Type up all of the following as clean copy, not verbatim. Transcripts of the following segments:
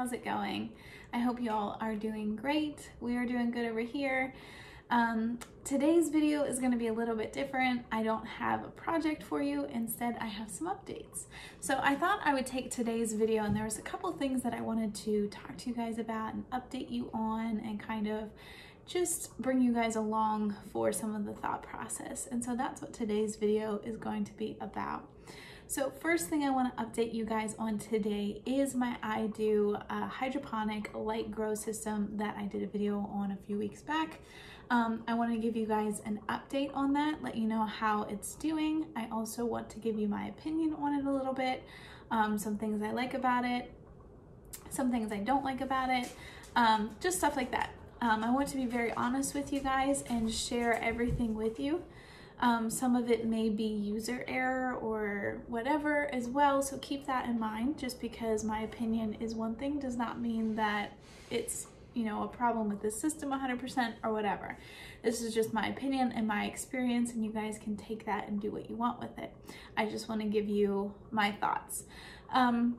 how's it going? I hope you all are doing great. We are doing good over here. Today's video is going to be a little bit different. I don't have a project for you. Instead, I have some updates. So I thought I would take today's video, and there was a couple things that I wanted to talk to you guys about and update you on and kind of just bring you guys along for some of the thought process. And so that's what today's video is going to be about. So first thing I want to update you guys on today is my iDOO hydroponic light grow system that I did a video on a few weeks back. I want to give you guys an update on that, let you know how it's doing. I also want to give you my opinion on it a little bit, some things I like about it, some things I don't like about it, just stuff like that. I want to be very honest with you guys and share everything with you. Some of it may be user error or whatever as well, so keep that in mind. Just because my opinion is one thing does not mean that it's, you know, a problem with the system 100% or whatever. This is just my opinion and my experience, and you guys can take that and do what you want with it. I just want to give you my thoughts. And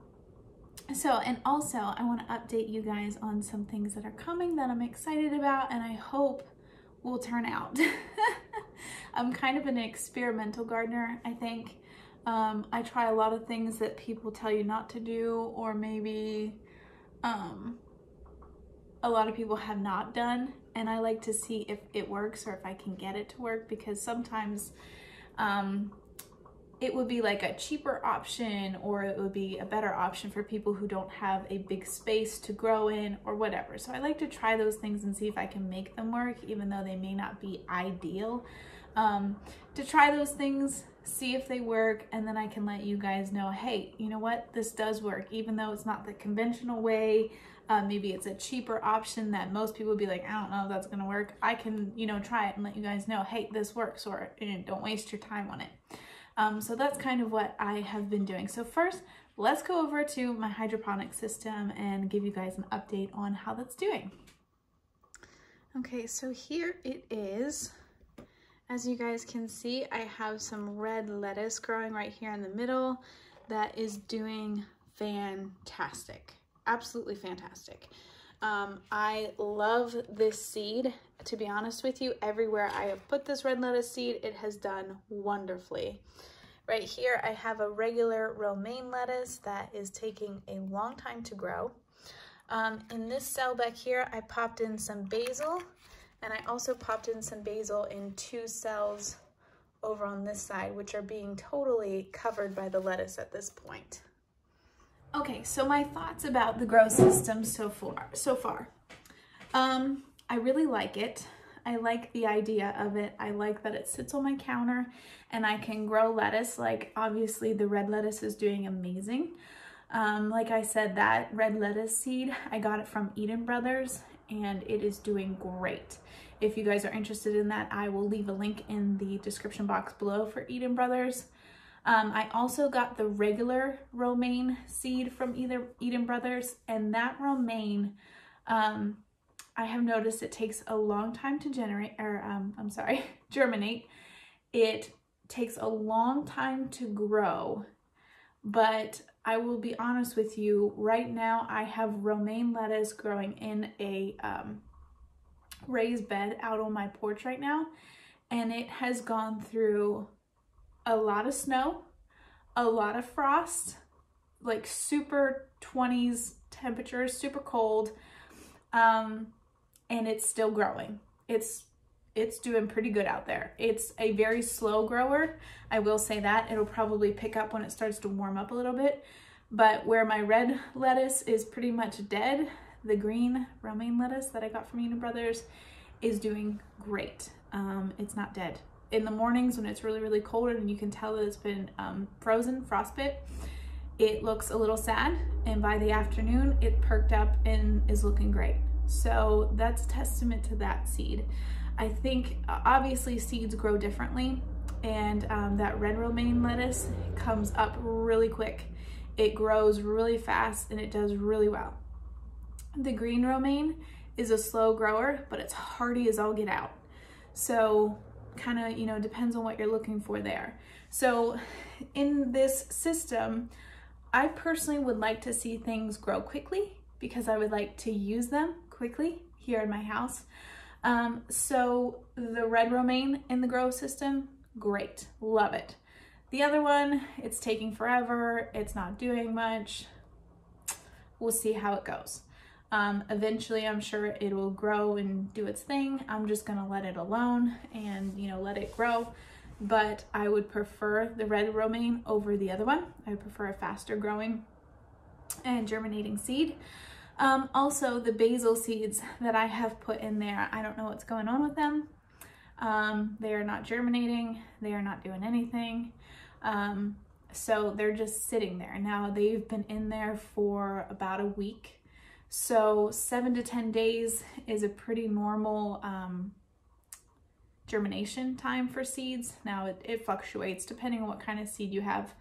also I want to update you guys on some things that are coming that I'm excited about and I hope will turn out. I'm kind of an experimental gardener, I think. I try a lot of things that people tell you not to do, or maybe a lot of people have not done, and I like to see if it works or if I can get it to work, because sometimes it would be like a cheaper option, or it would be a better option for people who don't have a big space to grow in or whatever. So I like to try those things and see if I can make them work, even though they may not be ideal. To try those things, see if they work, and then I can let you guys know, hey, you know what, this does work, even though it's not the conventional way. Maybe it's a cheaper option that most people would be like, I don't know if that's gonna work. I can, you know, try it and let you guys know, hey, this works, or don't waste your time on it. So that's kind of what I have been doing. So first, let's go over to my hydroponic system and give you guys an update on how that's doing. Okay, so here it is. As you guys can see, I have some red lettuce growing right here in the middle that is doing fantastic. Absolutely fantastic. I love this seed. To be honest with you, everywhere I have put this red lettuce seed, it has done wonderfully. Right here, I have a regular romaine lettuce that is taking a long time to grow. In this cell back here, I popped in some basil, and I also popped in some basil in 2 cells over on this side, which are being totally covered by the lettuce at this point. Okay, so my thoughts about the grow system so far. I really like it. I like the idea of it. I like that it sits on my counter and I can grow lettuce. Like, obviously the red lettuce is doing amazing. Like I said, that red lettuce seed, I got it from Eden Brothers and it is doing great. If you guys are interested in that, I will leave a link in the description box below for Eden Brothers. I also got the regular romaine seed from Eden Brothers, and that romaine, I have noticed it takes a long time to germinate. It takes a long time to grow, but I will be honest with you, right now I have romaine lettuce growing in a raised bed out on my porch right now, and it has gone through a lot of snow, a lot of frost, like super 20s temperatures, super cold, and it's still growing. It's doing pretty good out there. It's a very slow grower, I will say that. It'll probably pick up when it starts to warm up a little bit, but where my red lettuce is pretty much dead, the green romaine lettuce that I got from Eden Brothers is doing great. It's not dead. In the mornings when it's really, really cold and you can tell that it's been frozen, frostbit, it looks a little sad, and by the afternoon it perked up and is looking great. So that's a testament to that seed. I think obviously seeds grow differently, and that red romaine lettuce comes up really quick. It grows really fast and it does really well. The green romaine is a slow grower, but it's hardy as all get out. So kind of, you know, depends on what you're looking for there. So in this system, I personally would like to see things grow quickly because I would like to use them quickly here in my house. So the red romaine in the grow system, great, love it. The other one, it's taking forever, it's not doing much. We'll see how it goes. Eventually I'm sure it will grow and do its thing. I'm just gonna let it alone and, you know, let it grow. But I would prefer the red romaine over the other one. I would prefer a faster growing and germinating seed. Also the basil seeds that I have put in there, I don't know what's going on with them. They are not germinating, they are not doing anything. So they're just sitting there. Now they've been in there for about a week. So 7 to 10 days is a pretty normal germination time for seeds. Now it fluctuates depending on what kind of seed you have.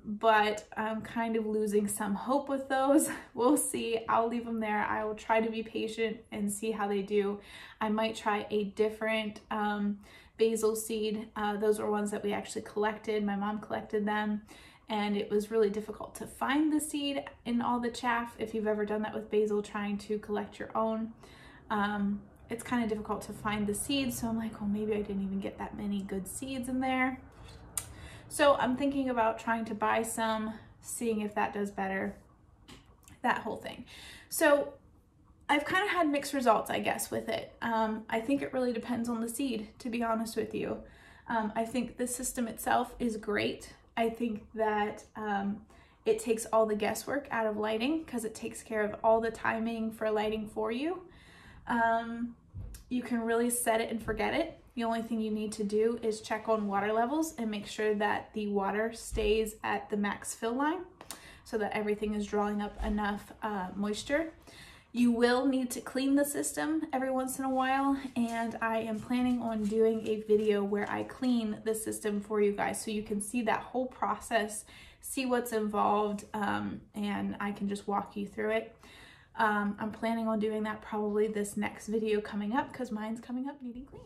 But I'm kind of losing some hope with those. We'll see. I'll leave them there. I will try to be patient and see how they do. I might try a different basil seed. Those are ones that we actually collected. My mom collected them, and it was really difficult to find the seed in all the chaff. If you've ever done that with basil, trying to collect your own, it's kind of difficult to find the seeds. So I'm like, well, maybe I didn't even get that many good seeds in there. So I'm thinking about trying to buy some, seeing if that does better, that whole thing. So I've kind of had mixed results, I guess, with it. I think it really depends on the seed, to be honest with you. I think the system itself is great. I think that it takes all the guesswork out of lighting because it takes care of all the timing for lighting for you. You can really set it and forget it. The only thing you need to do is check on water levels and make sure that the water stays at the max fill line so that everything is drawing up enough moisture. You will need to clean the system every once in a while, and I am planning on doing a video where I clean the system for you guys so you can see that whole process, see what's involved, and I can just walk you through it. I'm planning on doing that probably this next video coming up because mine's coming up needing clean.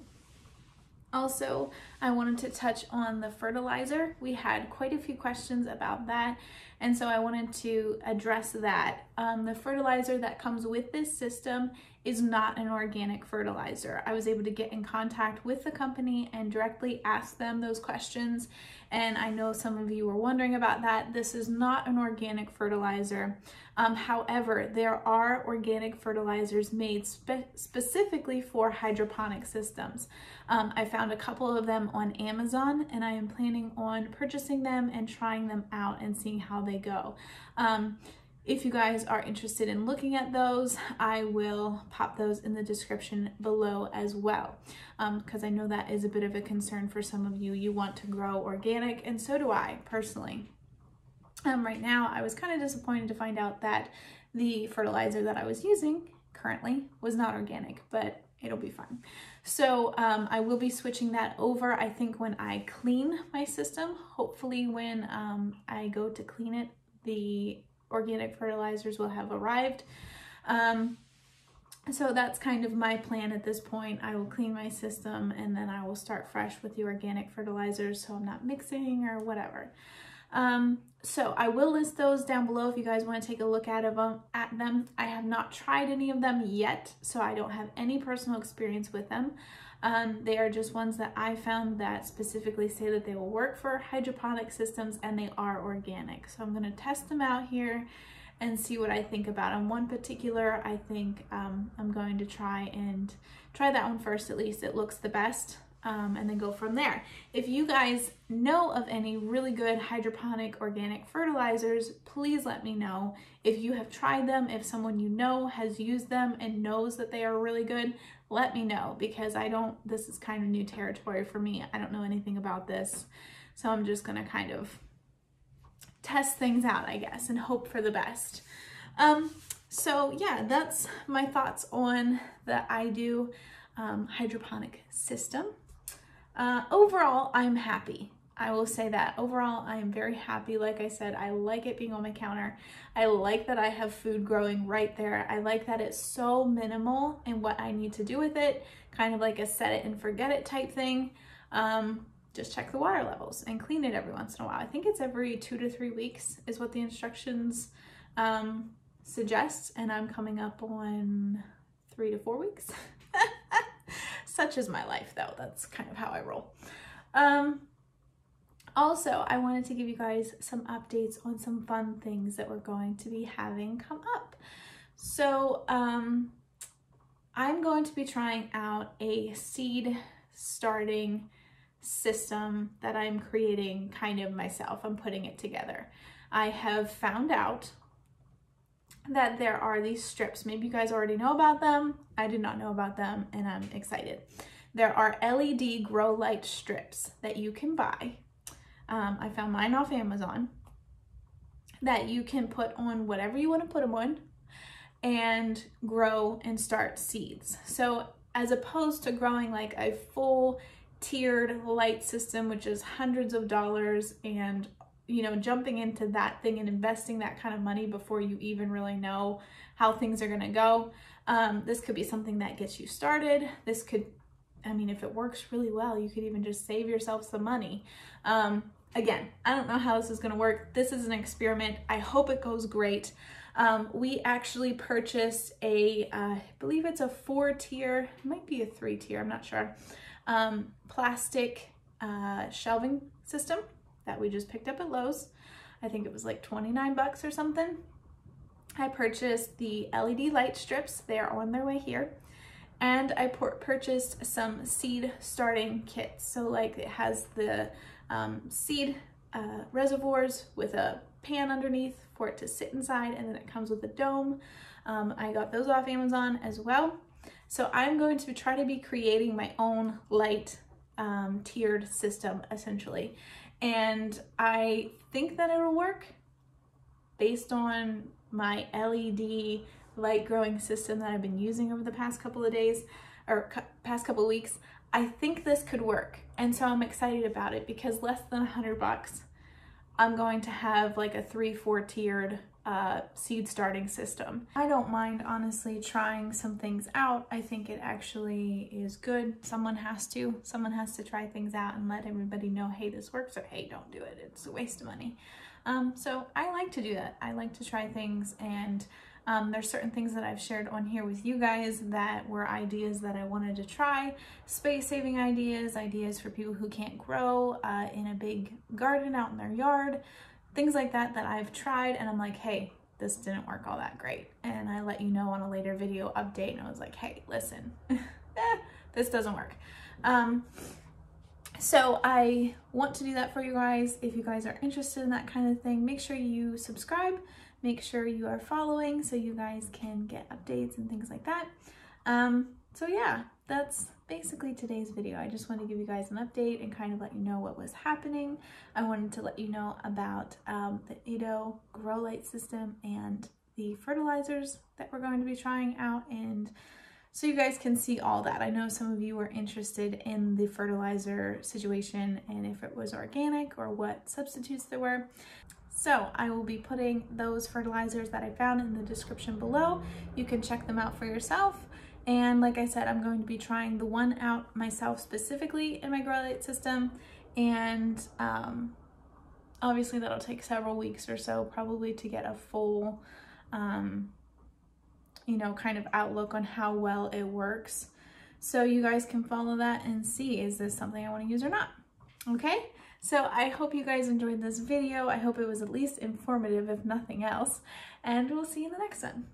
Also, I wanted to touch on the fertilizer. We had quite a few questions about that, and so I wanted to address that. The fertilizer that comes with this system is not an organic fertilizer. I was able to get in contact with the company and directly ask them those questions, and I know some of you were wondering about that. This is not an organic fertilizer. However, there are organic fertilizers made specifically for hydroponic systems. I found a couple of them on Amazon, and I am planning on purchasing them and trying them out and seeing how they go. If you guys are interested in looking at those, I will pop those in the description below as well, because I know that is a bit of a concern for some of you. You want to grow organic, and so do I personally. Right now, I was kind of disappointed to find out that the fertilizer that I was using currently was not organic, but it'll be fine. So I will be switching that over, I think, when I clean my system. Hopefully when I go to clean it, the organic fertilizers will have arrived. So that's kind of my plan at this point. I will clean my system and then I will start fresh with the organic fertilizers so I'm not mixing or whatever. So I will list those down below if you guys want to take a look at them. I have not tried any of them yet, so I don't have any personal experience with them. They are just ones that I found that specifically say that they will work for hydroponic systems and they are organic. So I'm going to test them out here and see what I think about them. One particular, I think I'm going to try that one first at least. It looks the best. And then go from there. If you guys know of any really good hydroponic organic fertilizers, please let me know. If you have tried them, if someone you know has used them and knows that they are really good, let me know, because this is kind of new territory for me. I don't know anything about this. So I'm just gonna kind of test things out, I guess, and hope for the best. So yeah, that's my thoughts on the iDOO hydroponic system. Overall, I'm happy. I will say that. Overall, I am very happy. Like I said, I like it being on my counter. I like that I have food growing right there. I like that it's so minimal in what I need to do with it, kind of like a set it and forget it type thing. Just check the water levels and clean it every once in a while. I think it's every 2 to 3 weeks is what the instructions suggests, and I'm coming up on 3 to 4 weeks. Such is my life though. That's kind of how I roll. Also, I wanted to give you guys some updates on some fun things that we're going to be having come up. So I'm going to be trying out a seed starting system that I'm creating kind of myself. I'm putting it together. I have found out that there are these strips. Maybe you guys already know about them. I did not know about them, and I'm excited. There are LED grow light strips that you can buy. I found mine off Amazon that you can put on whatever you want to put them on and grow and start seeds. So as opposed to growing like a full tiered light system, which is hundreds of dollars, and you know, jumping into that thing and investing that kind of money before you even really know how things are going to go. This could be something that gets you started. This could, I mean, if it works really well, you could even just save yourself some money. Again, I don't know how this is going to work. This is an experiment. I hope it goes great. We actually purchased a, I believe it's a 4-tier, might be a 3-tier, I'm not sure, plastic shelving system that we just picked up at Lowe's. I think it was like 29 bucks or something. I purchased the LED light strips. They are on their way here. And I purchased some seed starting kits. So like it has the seed reservoirs with a pan underneath for it to sit inside, and then it comes with a dome. I got those off Amazon as well. So I'm going to try to be creating my own light tiered system essentially. And I think that it'll work based on my LED light growing system that I've been using over the past couple of days or past couple of weeks. I think this could work. And so I'm excited about it because less than 100 bucks, I'm going to have like a 3-4 tiered seed starting system. I don't mind honestly trying some things out. I think it actually is good. Someone has to try things out and let everybody know, hey, this works, or hey, don't do it. It's a waste of money. So I like to do that. I like to try things, and there's certain things that I've shared on here with you guys that were ideas that I wanted to try. Space saving ideas, ideas for people who can't grow in a big garden out in their yard, things like that that I've tried, and I'm like, hey, this didn't work all that great. And I let you know on a later video update, and I was like, hey, listen, this doesn't work. So I want to do that for you guys. If you guys are interested in that kind of thing, make sure you subscribe, make sure you are following so you guys can get updates and things like that. So yeah, that's basically today's video. I just want to give you guys an update and kind of let you know what was happening. I wanted to let you know about the iDOO grow light system and the fertilizers that we're going to be trying out, and so you guys can see all that. I know some of you were interested in the fertilizer situation and if it was organic or what substitutes there were. So I will be putting those fertilizers that I found in the description below. You can check them out for yourself. And like I said, I'm going to be trying the one out myself specifically in my grow light system. And obviously that'll take several weeks or so probably to get a full you know, kind of outlook on how well it works. So you guys can follow that and see, is this something I want to use or not? Okay, so I hope you guys enjoyed this video. I hope it was at least informative, if nothing else, and we'll see you in the next one.